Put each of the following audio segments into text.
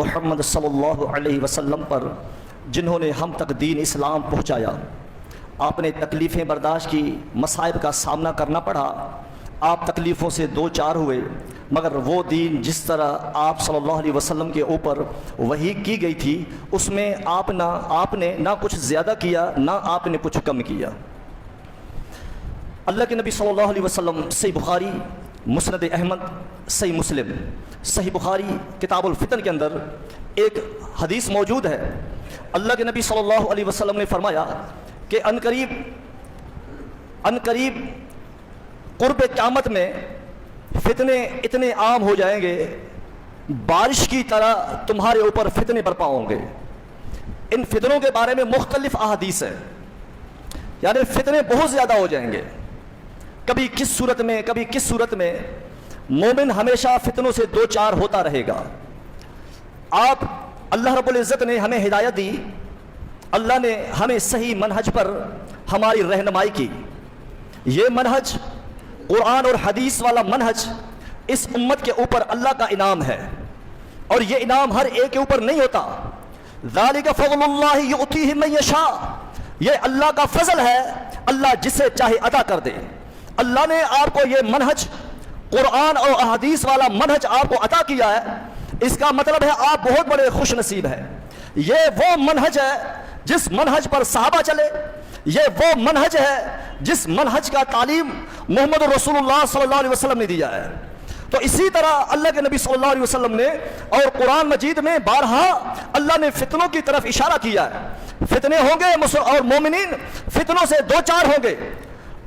محمد صلی اللہ علیہ وسلم پر جنہوں نے ہم تک دین اسلام پہنچایا. آپ نے تکلیفیں برداشت کی، مصائب کا سامنا کرنا پڑا، آپ تکلیفوں سے دو چار ہوئے، مگر وہ دین جس طرح آپ صلی اللہ علیہ وسلم کے اوپر وحی کی گئی تھی اس میں آپ نے نہ کچھ زیادہ کیا نہ آپ نے کچھ کم کیا. اللہ کے نبی صلی اللہ علیہ وسلم صحیح بخاری، مسند احمد، صحیح مسلم، صحیح بخاری کتاب الفتن کے اندر ایک حدیث موجود ہے. اللہ کے نبی صلی اللہ علیہ وسلم نے فرمایا کہ ان قریب قرب قیامت میں فتنے اتنے عام ہو جائیں گے، بارش کی طرح تمہارے اوپر فتنے برپا ہوں گے. ان فتنوں کے بارے میں مختلف احادیث ہیں، یعنی فتنے بہت زیادہ ہو جائیں گے. کبھی کس صورت میں مومن ہمیشہ فتنوں سے دو چار ہوتا رہے گا. آپ اللہ رب العزت نے ہمیں ہدایت دی، اللہ نے ہمیں صحیح منہج پر ہماری رہنمائی کی. یہ منہج قرآن اور حدیث والا منہج اس امت کے اوپر اللہ کا انعام ہے، اور یہ انعام ہر ایک کے اوپر نہیں ہوتا. ذالک فضل اللہ یؤتیہ من یشاء، یہ اللہ کا فضل ہے، اللہ جسے چاہے عطا کر دے. اللہ نے آپ کو یہ منہج قرآن اور احادیث والا منہج آپ کو عطا کیا ہے، اس کا مطلب ہے آپ بہت بڑے خوش نصیب ہیں. یہ وہ منہج ہے جس منہج پر صحابہ چلے، یہ وہ منہج ہے جس منہج کا تعلیم محمد رسول اللہ صلی اللہ علیہ وسلم نے دیا ہے. تو اسی طرح اللہ کے نبی صلی اللہ علیہ وسلم نے اور قرآن مجید میں بارہا اللہ نے فتنوں کی طرف اشارہ کیا ہے. فتنے ہوں گے اور مومنین فتنوں سے دو چار ہوں گے.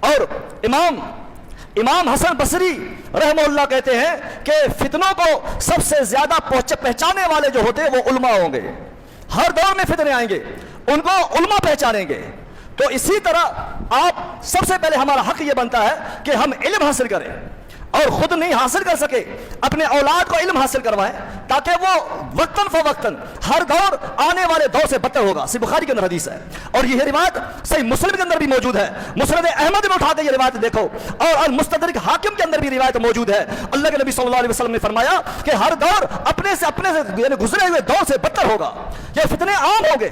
اور امام حسن بصری رحمہ اللہ کہتے ہیں کہ فتنوں کو سب سے زیادہ پہچانے والے جو ہوتے ہیں وہ علماء ہوں گے. ہر دور میں فتنے آئیں گے، ان کو علماء پہچانیں گے. تو اسی طرح آپ سب سے پہلے ہمارا حق یہ بنتا ہے کہ ہم علم حاصل کریں، اور خود نہیں حاصل کر سکے اپنے اولاد کو علم حاصل کروائیں، تاکہ وہ وقتاً فوقتاً ہر دور آنے والے دور سے بدتر ہوگا. صحیح بخاری کے اندر حدیث ہے، اور یہ روایت صحیح مسلم کے اندر بھی موجود ہے. مسند احمد میں اٹھا کے یہ روایت دیکھو، اور المستدرک حاکم کے اندر بھی روایت موجود ہے. اللہ کے نبی صلی اللہ علیہ وسلم نے فرمایا کہ ہر دور اپنے سے یعنی گزرے ہوئے دور سے بدتر ہوگا. یہ فتنے عام ہوں گے،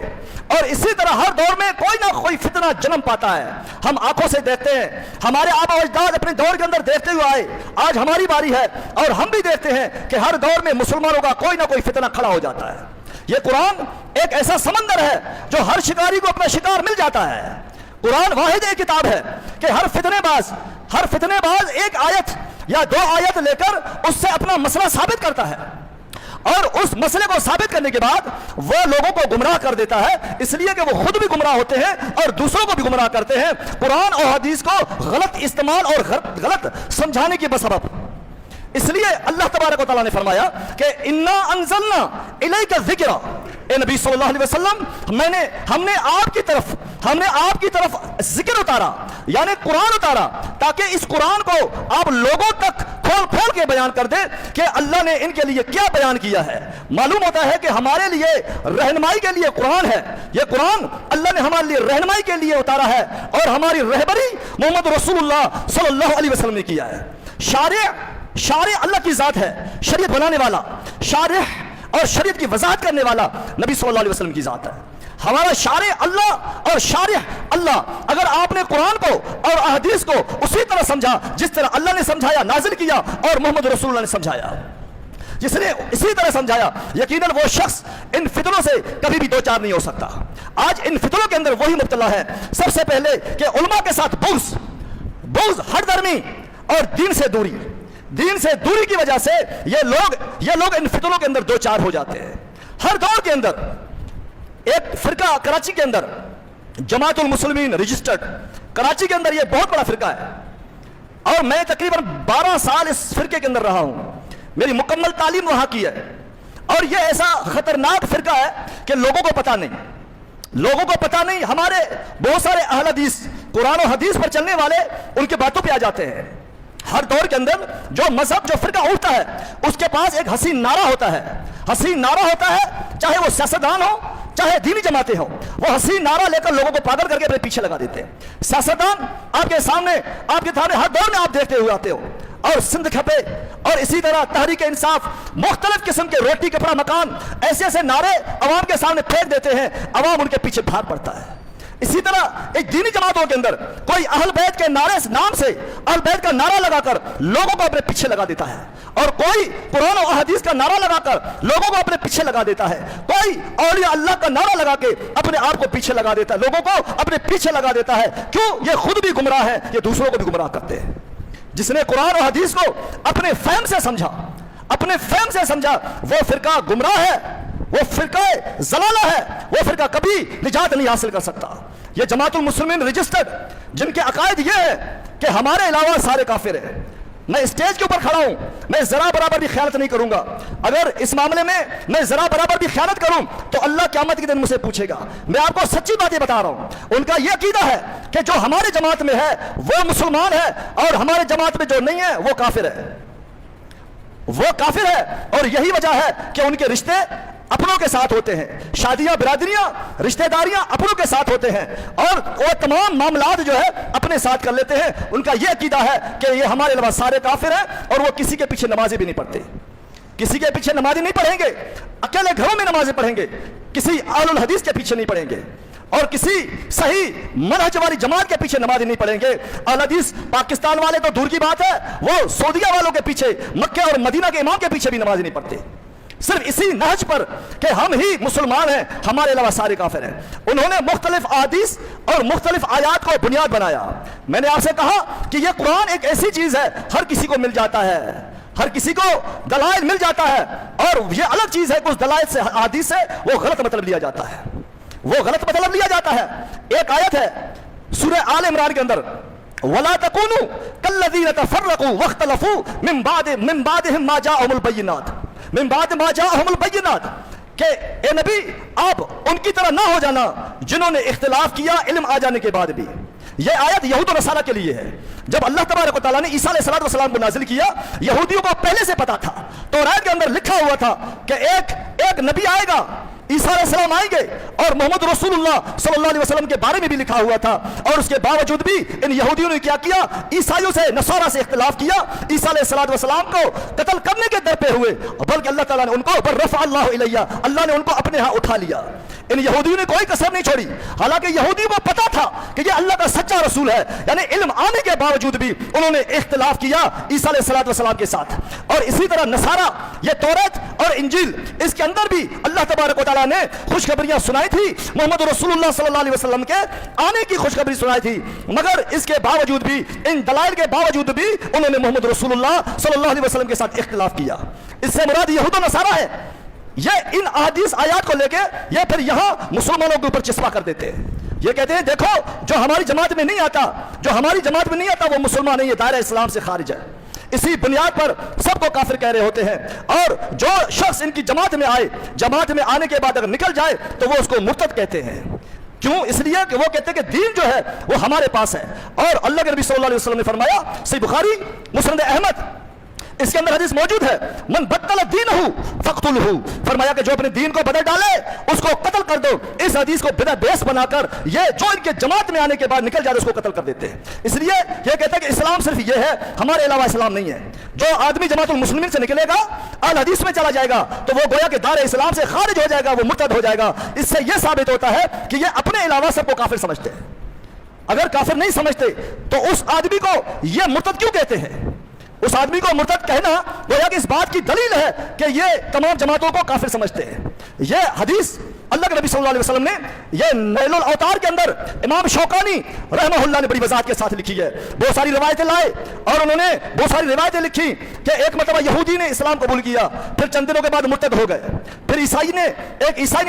اور اسی طرح ہر دور میں کوئی نہ کوئی فتنہ جنم پاتا ہے. ہم آنکھوں سے دیکھتے ہیں، ہمارے آبا و اجداد اپنے دور کے اندر دیکھتے ہوئے آئے، آج ہماری باری ہے اور ہم بھی دیکھتے ہیں کہ ہر دور میں مسلمانوں کا کوئی نہ کوئی فتنہ کھڑا ہو جاتا ہے. یہ قرآن ایک ایسا سمندر ہے جو ہر شکاری کو اپنا شکار مل جاتا ہے. قرآن واحد ایک کتاب ہے کہ ہر فتنے باز ایک آیت یا دو آیت لے کر اس سے اپنا مسئلہ ثابت کرتا ہے، اور اس مسئلے کو ثابت کرنے کے بعد وہ لوگوں کو گمراہ کر دیتا ہے، اس لیے کہ وہ خود بھی گمراہ ہوتے ہیں اور دوسروں کو بھی گمراہ کرتے ہیں قرآن اور حدیث کو غلط استعمال اور غلط سمجھانے کی بسبب. اس لیے اللہ تبارک و تعالیٰ نے فرمایا کہ انا انزلنا الیک الذکر، اے نبی صلی اللہ علیہ وسلم ہم نے آپ کی طرف ذکر اتارا، یعنی قرآن اتارا، تاکہ اس قرآن کو آپ لوگوں تک کھول کے بیان کر دیں کہ اللہ نے ان کے لیے کیا بیان کیا ہے. معلوم ہوتا ہے کہ ہمارے لیے رہنمائی کے لیے قرآن ہے. یہ قرآن اللہ نے ہمارے لیے رہنمائی کے لیے اتارا ہے، اور ہماری رہبری محمد رسول اللہ صلی اللہ علیہ وسلم نے کیا ہے. شارع اللہ کی ذات ہے، شریعت بنانے والا، شارع اور شریعت کی وضاحت کرنے والا نبی صلی اللہ علیہ وسلم کی ذات ہے. ہمارا شارع اللہ اور شارع اللہ. اگر آپ نے قرآن کو اور احادیث کو اسی طرح سمجھا جس طرح اللہ نے سمجھایا، نازل کیا، اور محمد رسول اللہ نے سمجھایا، جس نے اسی طرح سمجھایا، یقیناً وہ شخص ان فتنوں سے کبھی بھی دو چار نہیں ہو سکتا. آج ان فتنوں کے اندر وہی مبتلا ہے سب سے پہلے کہ علماء کے ساتھ بغض، ہر درمی، اور دین سے دوری کی وجہ سے یہ لوگ ان فتنوں کے اندر دو چار ہو جاتے ہیں. ہر دور کے اندر ایک فرقہ کراچی کے اندر جماعت المسلمین رجسٹرڈ، کراچی کے اندر یہ بہت بڑا فرقہ ہے، اور میں تقریباً 12 سال اس فرقے کے اندر رہا ہوں. میری مکمل تعلیم وہاں کی ہے، اور یہ ایسا خطرناک فرقہ ہے کہ لوگوں کو پتہ نہیں. ہمارے بہت سارے اہل حدیث قرآن و حدیث پر چلنے والے ان کے باتوں پہ آ جاتے ہیں. ہر دور کے اندر جو مذہب جو فرقہ اٹھتا ہے اس کے پاس ایک حسین نعرہ ہوتا ہے، چاہے وہ سیاستدان ہو چاہے دینی جماعتیں ہوں، وہ حسین نعرہ لے کر لوگوں کو پاگل کر کے اپنے پیچھے لگا دیتے ہیں. سیاستدان آپ کے سامنے ہر دور میں آپ دیکھتے ہوئے آتے ہو، اور سندھ کھپے اور اسی طرح تحریک انصاف مختلف قسم کے روٹی کپڑا مکان ایسے ایسے نعرے عوام کے سامنے پھینک دیتے ہیں، عوام ان کے پیچھے بھاگ پڑتا ہے۔ اسی طرح ایک دینی جماعتوں کے اندر کوئی اہل بیت کے نعرے نام سے اہل بیت کا نعرہ لگا کر لوگوں کو اپنے پیچھے لگا دیتا ہے، اور کوئی قرآن و احادیث کا نعرہ لگا کر لوگوں کو اپنے پیچھے لگا دیتا ہے، کوئی اولیاء اللہ کا نعرہ لگا کے اپنے آپ کو پیچھے لگا دیتا ہے، لوگوں کو اپنے پیچھے لگا دیتا ہے۔ کیوں؟ یہ خود بھی گمراہ ہے، یہ دوسروں کو بھی گمراہ کرتے ہیں۔ جس نے قرآن و حدیث کو اپنے فہم سے سمجھا، اپنے فہم سے سمجھا، وہ فرقہ گمراہ ہے، وہ فرقہ ضلالہ ہے، وہ فرقہ کبھی نجات نہیں حاصل کر سکتا۔ یہ جماعت المسلمین رجسٹرڈ جن کے عقائد یہ ہے کہ ہمارے علاوہ سارے کافر ہیں، میں اسٹیج کے اوپر کھڑا ہوں، میں ذرا برابر بھی خیانت نہیں کروں گا، اگر اس معاملے میں ذرا برابر بھی خیانت کروں تو اللہ قیامت کے دن مجھ سے پوچھے گا۔ میں آپ کو سچی باتیں بتا رہا ہوں، ان کا یہ عقیدہ ہے کہ جو ہماری جماعت میں ہے وہ مسلمان ہے، اور ہمارے جماعت میں جو نہیں ہے وہ کافر ہے، وہ کافر ہے۔ اور یہی وجہ ہے کہ ان کے رشتے اپنوں کے ساتھ ہوتے ہیں، شادیاں برادریاں رشتہ داریاں اپنوں کے ساتھ ہوتے ہیں، اور وہ تمام معاملات جو ہے اپنے ساتھ کر لیتے ہیں۔ ان کا یہ عقیدہ ہے کہ یہ ہمارے علاوہ سارے کافر ہیں، اور وہ کسی کے پیچھے نمازیں بھی نہیں پڑھتے، کسی کے پیچھے نمازیں نہیں پڑھیں گے، اکیلے گھروں میں نمازیں پڑھیں گے، کسی اہل الحدیث کے پیچھے نہیں پڑھیں گے، اور کسی صحیح منہج والی جماعت کے پیچھے نماز نہیں پڑھیں گے۔ اہل حدیث پاکستان والے تو دور کی بات ہے، وہ سعودیہ والوں کے پیچھے، مکہ اور مدینہ کے امام کے پیچھے بھی نماز نہیں پڑھتے، صرف اسی نہج پر کہ ہم ہی مسلمان ہیں، ہمارے علاوہ سارے کافر ہیں۔ انہوں نے مختلف احادیث اور مختلف آیات کو بنیاد بنایا۔ میں نے آپ سے کہا کہ یہ قرآن ایک ایسی چیز ہے ہر کسی کو مل جاتا ہے، ہر کسی کو دلائل مل جاتا ہے، اور یہ الگ چیز ہے کہ اس دلائل سے احادیث سے وہ غلط مطلب لیا جاتا ہے، وہ غلط مطلب لیا جاتا ہے۔ ایک آیت ہے سورہ آل عمران کے اندر، وَلَا تَكُونُوا كَالَّذِينَ تَفَرَّقُوا وَاخْتَلَفُوا مِن بَعْدِهِم مَا جَاءَهُمُ الْبَيِّنَاتُ من بعد ما جاءهم البینات، کہ اے نبی آپ ان کی طرح نہ ہو جانا جنہوں نے اختلاف کیا علم آ جانے کے بعد بھی۔ یہ آیت یہود و نصارہ کے لیے ہے۔ جب اللہ تبارک و تعالیٰ نے عیسیٰ علیہ السلام کو نازل کیا، یہودیوں کو پہلے سے پتا تھا، توراۃ کے اندر لکھا ہوا تھا کہ ایک نبی آئے گا، عیسیٰ علیہ السلام آئیں گے، اور محمد رسول اللہ صلی اللہ علیہ وسلم کے بارے میں بھی لکھا ہوا تھا، اور اس کے باوجود بھی ان یہودیوں نے کیا کیا؟ عیسائیوں سے نصارہ سے اختلاف کیا، عیسیٰ علیہ السلام کو قتل کرنے کے در پہ ہوئے، بلکہ اللہ تعالیٰ نے ان کو بل رفع اللہ الیہ، اللہ نے ان کو اپنے ہاں اٹھا لیا۔ ان یہودیوں نے کوئی کسر نہیں چھوڑی، حالانکہ یہودیوں کو پتا تھا کہ یہ اللہ کا سچا رسول ہے، یعنی علم آنے کے باوجود بھی انہوں نے اختلاف کیا عیسیٰ علیہ السلام کے ساتھ۔ اور اسی طرح نصارہ، یہ توریت اور انجیل، اس کے اندر بھی اللہ تبارک و تعالیٰ نے خوشخبریاں سنائی تھی، محمد رسول اللہ صلی اللہ علیہ وسلم کے آنے کی خوشخبری سنائی تھی، مگر اس کے باوجود بھی، ان دلائل کے باوجود بھی انہوں نے محمد رسول اللہ صلی اللہ علیہ وسلم کے ساتھ اختلاف کیا۔ اس سے مراد یہود و نصارہ ہے۔ یہ ان احادیث آیات کو لے کے یہ پھر یہاں مسلمانوں کے اوپر چسپا کر دیتے ہیں، یہ کہتے ہیں دیکھو جو ہماری جماعت میں نہیں آتا، جو ہماری جماعت میں نہیں آتا وہ مسلمان نہیں ہے، دائرہ اسلام سے خارج ہے۔ اسی بنیاد پر سب کو کافر کہہ رہے ہوتے ہیں، اور جو شخص ان کی جماعت میں آئے، جماعت میں آنے کے بعد اگر نکل جائے تو وہ اس کو مرتد کہتے ہیں۔ کیوں؟ اس لیے کہ وہ کہتے ہیں کہ دین جو ہے وہ ہمارے پاس ہے، اور اللہ کے نبی صلی اللہ علیہ وسلم نے فرمایا، صحیح بخاری مسند احمد، اس کے اندر حدیث موجود ہے، من بدل دینہ فاقتلہ، فرمایا کہ جو اپنے دین کو بدل ڈالے اس کو قتل کر دو۔ اس حدیث کو بنا بیس بنا کر یہ جو ان کے جماعت میں آنے کے بعد نکل جائے اس کو قتل کر دیتے ہیں۔ اس لیے یہ کہتے ہیں کہ اسلام صرف یہ ہے، ہمارے علاوہ اسلام نہیں ہے۔ جو آدمی جماعت المسلمین سے نکلے گا، اہل حدیث میں چلا جائے گا، تو وہ گویا کہ دائرہ اسلام سے خارج ہو جائے گا، وہ مرتد ہو جائے گا۔ اس سے یہ ثابت ہوتا ہے کہ یہ اپنے علاوہ سب کو کافر سمجھتے ہیں۔ اگر کافر نہیں سمجھتے تو اس آدمی کو یہ مرتد کیوں کہتے ہیں؟ اس آدمی کو مرتد کہنا گویا کہ اس بات کی دلیل ہے کہ یہ تمام جماعتوں کو کافر سمجھتے ہیں۔ یہ حدیث اللہ کے نبی صلی اللہ علیہ وسلم نے یہ نیل الاوتار کے اندر امام شوکانی رحمہ اللہ نے بڑی وضاحت کے ساتھ لکھی ہے، بہت ساری روایتیں لائے، اور انہوں نے بہت ساری روایتیں لکھی کہ ایک مرتبہ یہودی نے اسلام قبول کیا، پھر چند دنوں کے بعد مرتد ہو گئے، پھر عیسائی نے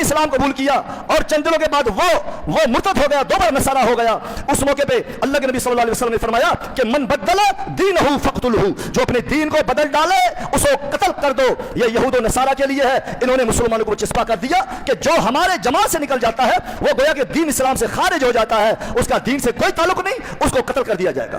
اسلام قبول کیا، اور چند دنوں کے بعد وہ مرتد ہو گیا، دوبارہ نصارہ ہو گیا۔ اس موقع پہ اللہ کے نبی صلی اللہ علیہ وسلم نے فرمایا کہ من بدل دینہ فاقتلہ، جو اپنے دین کو بدل ڈالے اس کو قتل کر دو۔ یہ یہود و نصارہ کے لیے ہے، انہوں نے مسلمانوں کو چسپا کر دیا کہ جو ہمارے جماعت سے نکل جاتا ہے وہ گویا کہ دین اسلام سے خارج ہو جاتا ہے، اس کا دین سے کوئی تعلق نہیں، اس کو قتل کر دیا جائے گا۔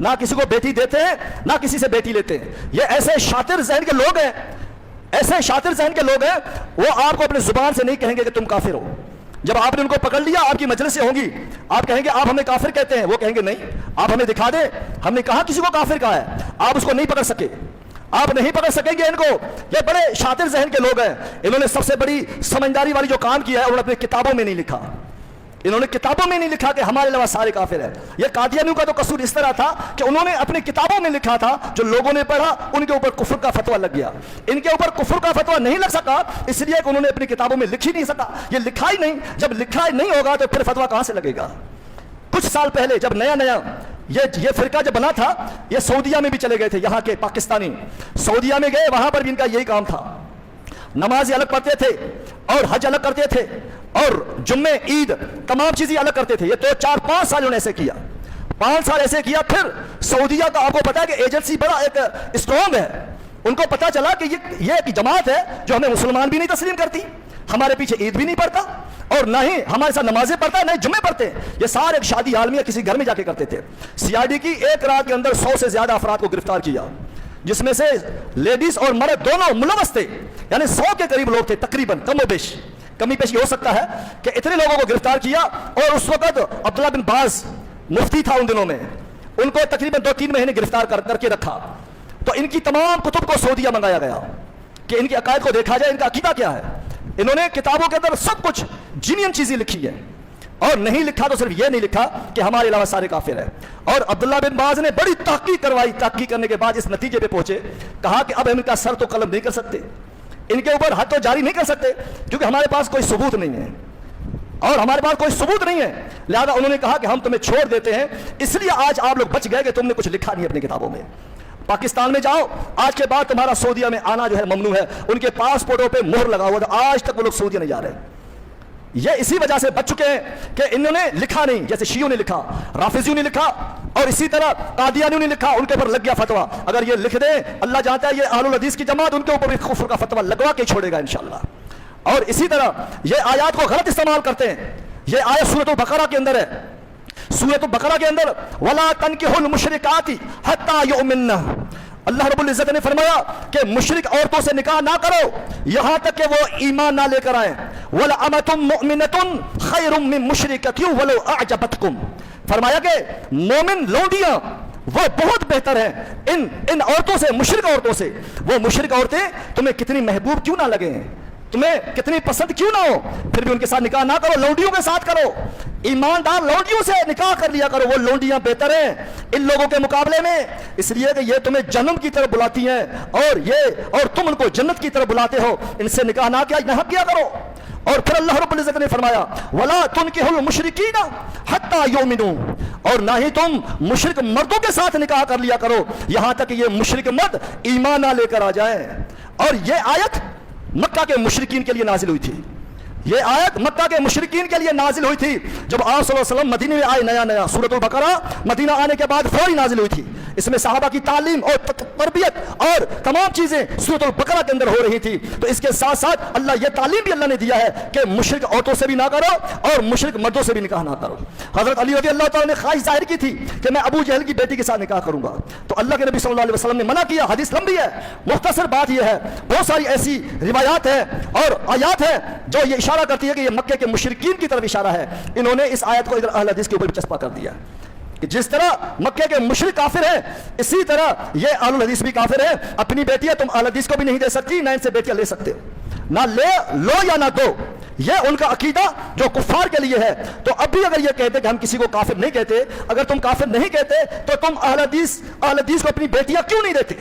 نہ کسی کو بیٹی دیتے ہیں نہ کسی سے بیٹی لیتے ہیں. یہ ایسے شاطر ذہن کے لوگ ہیں, ایسے شاطر ذہن کے لوگ ہیں, وہ آپ کو اپنے زبان سے نہیں کہیں گے کہ تم کافر ہو. جب آپ نے ان کو پکڑ لیا, آپ کی مجلسیں ہوں گی, آپ کہیں گے آپ ہمیں کافر کہتے ہیں, وہ کہیں گے نہیں, آپ ہمیں دکھا دیں, ہم نے کہا کسی کو کافر کہا ہے. آپ اس کو نہیں پکڑ سکے, آپ نہیں پکڑ سکیں گے ان کو. یہ بڑے شاطر ذہن کے لوگ ہیں. انہوں نے سب سے بڑی سمجھداری والی جو کام کیا ہے, انہوں نے اپنی کتابوں میں نہیں لکھا. انہوں نے کتابوں میں نہیں لکھا کہ ہمارے علاوہ سارے کافر ہیں. یہ قادیانیوں کا تو قصور اس طرح تھا کہ انہوں نے اپنی کتابوں میں لکھا تھا, جو لوگوں نے پڑھا ان کے اوپر کفر کا فتویٰ لگ گیا. ان کے اوپر کفر کا فتویٰ نہیں لگ سکا, اس لیے کہ انہوں نے اپنی کتابوں میں لکھ ہی نہیں سکا. یہ لکھا ہی نہیں, جب لکھا ہی نہیں ہوگا تو پھر فتویٰ کہاں سے لگے گا. کچھ سال پہلے جب نیا یہ فرقہ جب بنا تھا, یہ سعودیہ میں بھی چلے گئے تھے. یہاں کے پاکستانی سعودیہ میں گئے, وہاں پر بھی ان کا یہی کام تھا. نمازیں الگ پڑھتے تھے اور حج الگ کرتے تھے اور جمعے عید تمام چیزیں الگ کرتے تھے. یہ تو 4-5 سال انہوں نے ایسے کیا, 5 سال ایسے کیا. پھر سعودیہ کا آپ کو پتا ہے کہ ایجنسی بڑا ایک اسٹرانگ ہے. ان کو پتا چلا کہ یہ ایک جماعت ہے جو ہمیں مسلمان بھی نہیں تسلیم کرتی, ہمارے پیچھے عید بھی نہیں پڑھتا اور نہ ہی ہمارے ساتھ نمازیں پڑھتا ہے, نہ ہی جمعے پڑھتے. یہ سارے ایک شادی عالمیہ کسی گھر میں جا کے کرتے تھے. CID کی ایک رات کے اندر 100 سے زیادہ افراد کو گرفتار کیا, جس میں سے لیڈیز اور مرد دونوں ملوث تھے. یعنی 100 کے قریب لوگ تھے تقریباً, کم و بیش. کمی پیش یہ ہو سکتا ہے کہ اتنے لوگوں کو گرفتار کیا. اور اس وقت عبداللہ بن باز مفتی تھا ان دنوں میں, ان کو تقریباً 2-3 مہینے گرفتار کر کے رکھا. تو ان کی تمام کتب کو سعودیہ منگایا گیا کہ ان کے عقائد کو دیکھا جائے, ان کا عقیدہ کیا ہے. انہوں نے کتابوں کے اندر سب کچھ جینین چیزیں لکھی ہیں, اور نہیں لکھا تو صرف یہ نہیں لکھا کہ ہمارے علاوہ سارے کافر ہیں. اور عبداللہ بن باز نے بڑی تحقیق کروائی, تحقیق کرنے کے بعد اس نتیجے پہ پہنچے, کہا کہ اب ہم ان کا سر تو قلم نہیں کر سکتے, ان کے اوپر حد تو جاری نہیں کر سکتے, کیونکہ ہمارے پاس کوئی ثبوت نہیں ہے اور ہمارے پاس کوئی ثبوت نہیں ہے. لہذا انہوں نے کہا کہ ہم تمہیں چھوڑ دیتے ہیں, اس لیے آج آپ لوگ بچ گئے کہ تم نے کچھ لکھا نہیں اپنی کتابوں میں. پاکستان میں جاؤ, آج کے بعد تمہارا سعودیہ میں آنا جو ہے ممنوع ہے. ان کے پاسپورٹوں پہ مہر لگا ہوا تھا, آج تک وہ لوگ سعودیہ نہیں جا رہے. یہ اسی وجہ سے بچ چکے ہیں کہ انہوں نے لکھا نہیں, جیسے شیعوں نے لکھا, رافضیوں نے لکھا, اور اسی طرح قادیانیوں نے لکھا, ان کے اوپر لگ گیا فتویٰ. اگر یہ لکھ دیں, اللہ جانتا ہے یہ اہل الحدیث کی جماعت ان کے اوپر بھی کفر کا فتویٰ لگوا کے چھوڑے گا انشاءاللہ. اور اسی طرح یہ آیات کو غلط استعمال کرتے ہیں. یہ آیت سورۃ البقرہ کے اندر ہے, سورۃ البقرہ کے اندر وَلَا تَنْكِحُوا الْمُشْرِكَاتِ حَتَّى يُؤْمِنَّ. اللہ رب العزت نے فرمایا کہ مشرک عورتوں سے نکاح نہ کرو یہاں تک کہ وہ ایمان نہ لے کر آئیں. وَلَأَمَةٌ مُؤْمِنَةٌ خَيْرٌ مِّن مُشْرِكَةٍ وَلَوْ أَعْجَبَتْكُمْ. فرمایا کہ مومن لونڈیاں وہ بہت بہتر ہیں ان عورتوں سے, مشرک عورتوں سے. وہ مشرک عورتیں تمہیں کتنی محبوب کیوں نہ لگیں, تمہیں کتنی پسند کیوں نہ ہو, پھر بھی ان کے ساتھ نکاح نہ کرو, لونڈیوں کے ساتھ کرو. ایماندار لونڈیوں سے نکاح کر لیا کرو, وہ لونڈیاں بہتر ہیں ان لوگوں کے مقابلے میں, اس لیے کہ یہ تمہیں جہنم کی طرف بلاتی ہیں اور تم ان کو جنت کی طرف بلاتے ہو. ان سے نکاح نہ کیا کرو. اور پھر اللہ رب العزت نے فرمایا وَلَا تُنْكِحُوا الْمُشْرِكِينَ حَتَّى يُؤْمِنُوا. اور نہ ہی تم مشرک مردوں کے ساتھ نکاح کر لیا کرو یہاں تک کہ یہ مشرک مرد ایمان نہ لے کر آ جائیں. اور یہ آیت مکہ کے مشرکین کے لیے نازل ہوئی تھی. یہ آیت مکہ کے مشرکین کے لیے نازل ہوئی تھی جب آپ صلی اللہ علیہ وسلم مدینے میں آئے. نیا سورۃ البقرہ مدینہ آنے کے بعد فوری نازل ہوئی تھی. اس میں صحابہ کی تعلیم اور تربیت اور تمام چیزیں سورۃ البقرہ کے اندر ہو رہی تھی. تو اس کے ساتھ ساتھ اللہ یہ تعلیم بھی اللہ نے دیا ہے کہ مشرک عورتوں سے بھی نہ کرو اور مشرک مردوں سے بھی نکاح نہ کرو. حضرت علی رضی اللہ تعالیٰ نے خواہش ظاہر کی تھی کہ میں ابو جہل کی بیٹی کے ساتھ نکاح کروں گا, تو اللہ کے نبی صلی اللہ علیہ وسلم نے منع کیا. حدیث لمبی ہے, مختصر بات یہ ہے, بہت ساری ایسی روایات ہیں اور آیات ہیں جو یہ اشارہ کرتی ہے کہ یہ مکے کے مشرکین کی طرف اشارہ ہے. انہوں نے اس آیت کو ادھر اہل حدیث کے اوپر چسپا کر دیا کہ جس طرح مکے کے مشرک کافر ہیں اسی طرح یہ اہل الحدیث بھی کافر ہیں. اپنی بیٹیاں تم اہل حدیث کو بھی نہیں دے سکتی, نہ ان سے بیٹیاں لے سکتے ہو, نہ لو یا نہ دو. یہ ان کا عقیدہ جو کفار کے لیے ہے. تو اب بھی اگر یہ کہتے کہ ہم کسی کو کافر نہیں کہتے, اگر تم کافر نہیں کہتے تو تم اہل حدیث کو اپنی بیٹیاں کیوں نہیں دیتے,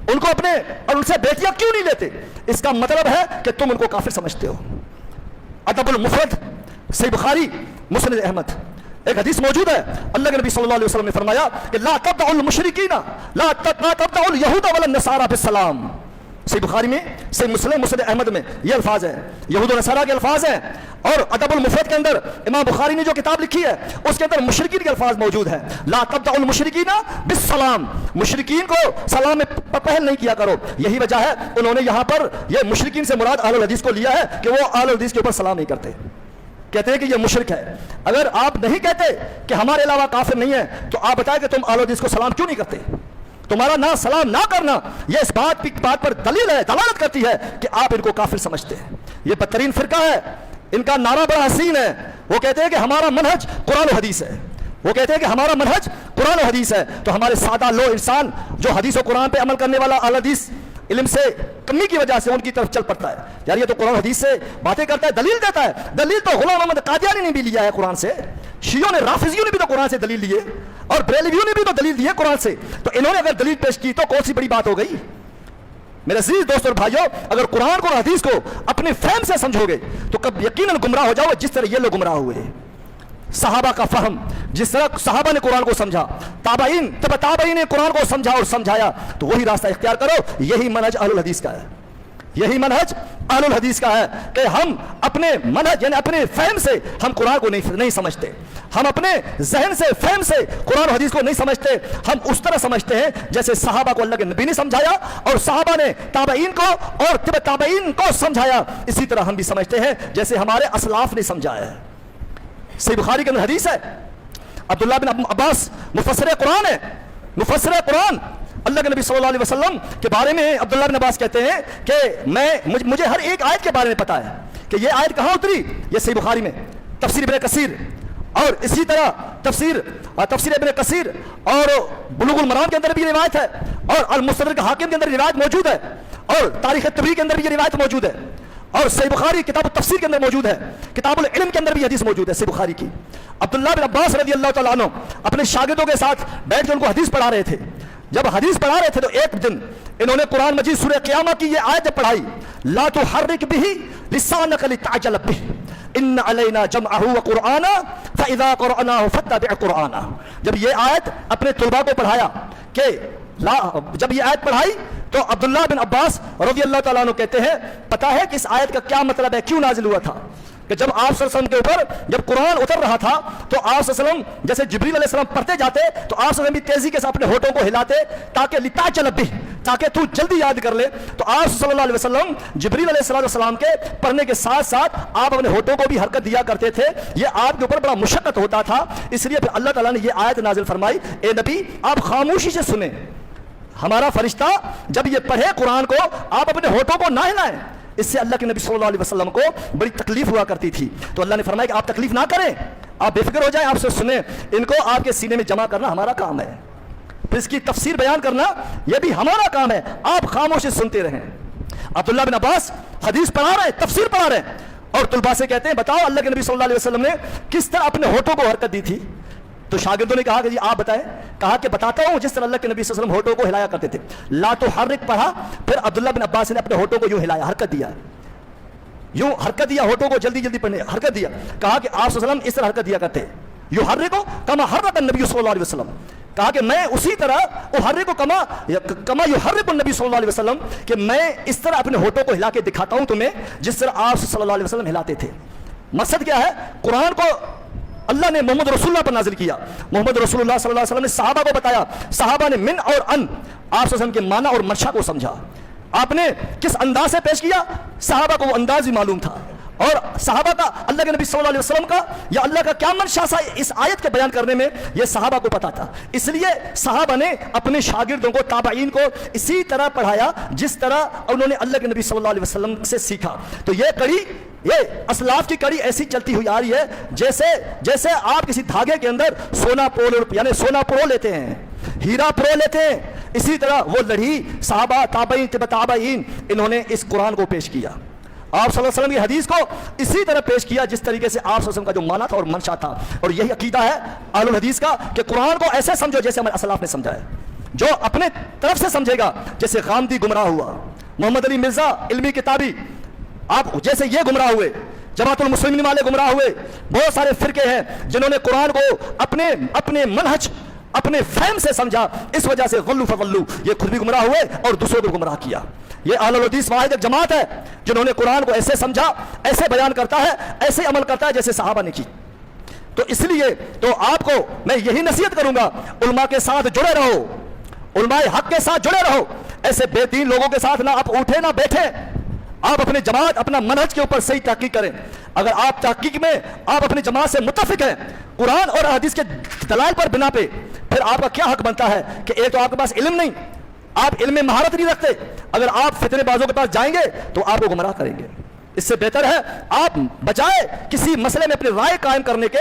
ان کو اپنے اور ان سے بیٹیاں کیوں نہیں لیتے؟ اس کا مطلب ہے کہ تم ان کو کافر سمجھتے ہو. ادب المفرد صحیح بخاری مسند احمد ایک حدیث موجود ہے. اللہ کے نبی صلی اللہ علیہ وسلم نے فرمایا کہ لا تبدعوا المشرکین لا تبدعوا اليهود ولا النصارى بالسلام. صحیح بخاری میں, صحیح مسلم, مسند احمد میں یہ الفاظ ہیں, یہود و نصارہ کے الفاظ ہیں. اور ادب المفرد کے اندر امام بخاری نے جو کتاب لکھی ہے اس کے اندر مشرکین کے الفاظ موجود ہیں. لا تبدعوا المشرکین بالسلام, مشرکین کو سلام میں پہل نہیں کیا کرو. یہی وجہ ہے انہوں نے یہاں پر یہ مشرکین سے مراد اہل الحدیث کو لیا ہے کہ وہ اہل الحدیث کے اوپر سلام نہیں کرتے. کہتے ہیں کہ یہ مشرک ہے. اگر آپ نہیں کہتے کہ ہمارے علاوہ کافر نہیں ہے تو آپ بتائیں کہ تم اہل حدیث کو سلام کیوں نہیں کرتے؟ تمہارا نہ سلام نہ کرنا یہ اس بات پر دلیل ہے، دلالت کرتی ہے کہ آپ ان کو کافر سمجھتے ہیں. یہ بدترین فرقہ ہے. ان کا نعرہ بڑا حسین ہے. وہ کہتے ہیں کہ ہمارا منہج قرآن و حدیث ہے. وہ کہتے ہیں کہ ہمارا منہج قرآن و حدیث ہے. تو ہمارے سادہ لو انسان جو حدیث و قرآن پہ عمل کرنے والا اہل حدیث علم سے کمی کی وجہ سے ان کی طرف چل پڑتا ہے. یار یہ تو قرآن حدیث سے باتیں کرتا ہے، دلیل دیتا ہے. دلیل تو غلام محمد قادیانی نے بھی لیا ہے قرآن سے، شیعوں نے رافضیوں نے بھی تو قرآن سے دلیل لیے، اور بریلویوں نے بھی تو دلیل دی ہے قرآن سے. تو انہوں نے اگر دلیل پیش کی تو کون سی بڑی بات ہو گئی؟ میرے عزیز دوست اور بھائیوں، اگر قرآن کو اور حدیث کو اپنے فہم سے سمجھو گے تو کب یقیناً گمراہ ہو جاؤ جس طرح یہ لوگ گمراہ ہوئے. صحابہ کا فہم، جس طرح صحابہ نے قرآن کو سمجھا، تابعین نے قرآن کو سمجھا اور سمجھایا، تو وہی راستہ اختیار کرو. یہی منہج اہل الحدیث کا ہے. یہی منہج اہل الحدیث کا ہے کہ ہم اپنے منہج یعنی اپنے فہم سے ہم قرآن کو نہیں سمجھتے. ہم اپنے ذہن سے فہم سے قرآن و حدیث کو نہیں سمجھتے. ہم اس طرح سمجھتے ہیں جیسے صحابہ کو اللہ کے نبی نے سمجھایا اور صحابہ نے تابعین کو اور تابعین کو سمجھایا. اسی طرح ہم بھی سمجھتے ہیں جیسے ہمارے اسلاف نے سمجھایا ہے. صحیح بخاری کے اندر حدیث ہے، عبداللہ بن عباس مفسر قرآن ہے. مفسر قرآن اللہ کے نبی صلی اللہ علیہ وسلم کے بارے میں عبداللہ بن عباس کہتے ہیں کہ مجھے ہر ایک آیت کے بارے میں پتا ہے کہ یہ آیت کہاں اتری. یہ صحیح بخاری میں تفسیر ابن کثیر اور اسی طرح تفسیر ابن کثیر اور بلوغ المرام کے اندر بھی روایت ہے اور المستدرک حاکم کے اندر روایت موجود ہے اور تاریخ طبری کے اندر بھی یہ روایت موجود ہے اور صحیح بخاری کتاب التفسیر کے اندر موجود ہے. کتاب العلم کے اندر بھی حدیث موجود ہے صحیح بخاری کی. عبداللہ بن عباس رضی اللہ تعالیٰ عنہ اپنے شاگردوں کے ساتھ بیٹھ کے ان کو حدیث پڑھا رہے تھے. جب حدیث پڑھا رہے تھے تو ایک دن انہوں نے قرآن مجید سورہ قیامہ کی یہ آیت جب پڑھائی، لا تحرک بہ لسانک لتعجل بہ ان علینا جمعہ وقرآنہ فاذا قرأناہ فاتبع قرآنہ. جب یہ آیت اپنے طلباء کو پڑھایا کہ جب یہ آیت پڑھائی تو عبداللہ بن عباس رضی اللہ تعالیٰ عنہ کہتے ہیں پتہ ہے کہ اس آیت کا کیا مطلب ہے، کیوں نازل ہوا تھا؟ کہ جب آپ صلی اللہ علیہ وسلم کے اوپر جب قرآن اتر رہا تھا تو آپ صلی اللہ علیہ وسلم جیسے جبریل علیہ السلام پڑھتے جاتے تو آپ صلی اللہ علیہ وسلم بھی تیزی کے ساتھ اپنے ہونٹوں کو ہلاتے تاکہ لتعجل بہ، تاکہ تو جلدی یاد کر لے. تو آپ صلی اللہ علیہ وسلم جبریل علیہ السلام کے پڑھنے کے ساتھ ساتھ آپ اپنے ہونٹوں کو بھی حرکت دیا کرتے تھے. یہ آپ کے اوپر بڑا مشقت ہوتا تھا، اس لیے پھر اللہ تعالیٰ نے یہ آیت نازل فرمائی، اے نبی آپ خاموشی سے سنیں. ہمارا فرشتہ جب یہ پڑھے قرآن کو آپ اپنے ہونٹوں کو نہ ہلائیں. اس سے اللہ کے نبی صلی اللہ علیہ وسلم کو بڑی تکلیف ہوا کرتی تھی. تو اللہ نے فرمایا کہ آپ تکلیف نہ کریں، آپ بے فکر ہو جائیں، آپ سے سنیں. ان کو آپ کے سینے میں جمع کرنا ہمارا کام ہے، پھر اس کی تفسیر بیان کرنا یہ بھی ہمارا کام ہے. آپ خاموشی سنتے رہیں. عبداللہ بن عباس حدیث پڑھا رہے ہیں، تفسیر پڑھا رہے ہیں اور طلباء سے کہتے ہیں بتاؤ اللہ کے نبی صلی اللہ علیہ وسلم نے کس طرح اپنے ہونٹوں کو حرکت دی تھی؟ تو شاگردوں نے کہا کہ جی آپ بتائیں. کہا کہ بتاتا ہوں جس طرح اللہ کے نبی صلی اللہ علیہ وسلم ہونٹوں کو ہلایا کرتے تھے. لا تحرک پڑھا، پھر عبداللہ بن عباس نے اپنے ہونٹوں کو یوں ہلایا، حرکت دیا، یوں حرکت دیا، ہونٹوں کو جلدی جلدی پڑھنے حرکت دیا. کہا کہ آپ صلی اللہ علیہ وسلم اس طرح حرکت دیا کرتے، یوں حرکو کما حرک النبی صلی اللہ علیہ وسلم. کہا کہ میں اسی طرح احرکو کما یحرک النبی صلی اللہ علیہ وسلم، کہ میں اس طرح اپنے ہونٹوں کو ہلا کے دکھاتا ہوں تمہیں جس طرح آپ صلی اللہ علیہ وسلم ہلاتے تھے. مقصد کیا ہے؟ قرآن کو اللہ نے محمد رسول اللہ پر نازل کیا. محمد رسول اللہ صلی اللہ علیہ وسلم نے صحابہ کو بتایا، صحابہ نے من اور ان آپ صلی اللہ علیہ وسلم کے معنی اور منشا کو سمجھا. آپ نے کس انداز سے پیش کیا، صحابہ کو وہ انداز ہی معلوم تھا اور صحابہ کا اللہ کے نبی صلی اللہ علیہ وسلم کا یا اللہ کا کیا منشا تھا اس آیت کے بیان کرنے میں یہ صحابہ کو پتا تھا. اس لیے صحابہ نے اپنے شاگردوں کو تابعین کو اسی طرح پڑھایا جس طرح انہوں نے اللہ کے نبی صلی اللہ علیہ وسلم سے سیکھا. تو یہ کڑی، یہ اسلاف کی کڑی ایسی چلتی ہوئی آ رہی ہے جیسے آپ کسی دھاگے کے اندر سونا یعنی سونا پرو لیتے ہیں، ہیرا پرو لیتے ہیں. اسی طرح وہ لڑی صحابہ تابعین تابعین انہوں نے اس قرآن کو پیش کیا. آپ صلی اللہ علیہ وسلم کی حدیث کو اسی طرح پیش کیا جس طریقے سے آپ صلی اللہ علیہ وسلم کا جو معنی تھا اور منشا تھا. اور یہی عقیدہ ہے اہل الحدیث کا کہ قرآن کو ایسے سمجھو جیسے ہمارے اسلاف نے سمجھا ہے. جو اپنے طرف سے سمجھے گا جیسے غامدی گمراہ ہوا، محمد علی مرزا علمی کتابی آپ جیسے یہ گمراہ ہوئے، جماعت المسلمین والے گمراہ ہوئے. بہت سارے فرقے ہیں جنہوں نے قرآن کو اپنے منہج اپنے فہم سے سمجھا، اس وجہ سے غلو فغلو یہ خود بھی گمراہ ہوئے اور دوسروں کو گمراہ کیا. یہ اہل الحدیث واحد ایک جماعت ہے جنہوں نے قرآن کو ایسے سمجھا، ایسے بیان کرتا ہے، ایسے عمل کرتا ہے جیسے صحابہ نے کی. تو اس لیے تو آپ کو میں یہی نصیحت کروں گا، علماء کے ساتھ جڑے رہو، علماء حق کے ساتھ جڑے رہو. ایسے بے دین لوگوں کے ساتھ نہ آپ اٹھے نہ بیٹھے. آپ اپنے جماعت اپنا منہج کے اوپر صحیح تحقیق کریں. اگر آپ تحقیق میں آپ اپنی جماعت سے متفق ہیں قرآن اور حدیث کے دلائل پر بنا پہ, پھر آپ کا کیا حق بنتا ہے کہ ایک تو آپ کے پاس علم نہیں, آپ علم میں مہارت نہیں رکھتے, اگر آپ فتنے بازوں کے پاس جائیں گے تو آپ کو گمراہ کریں گے. اس سے بہتر ہے آپ بجائے کسی مسئلے میں اپنی رائے قائم کرنے کے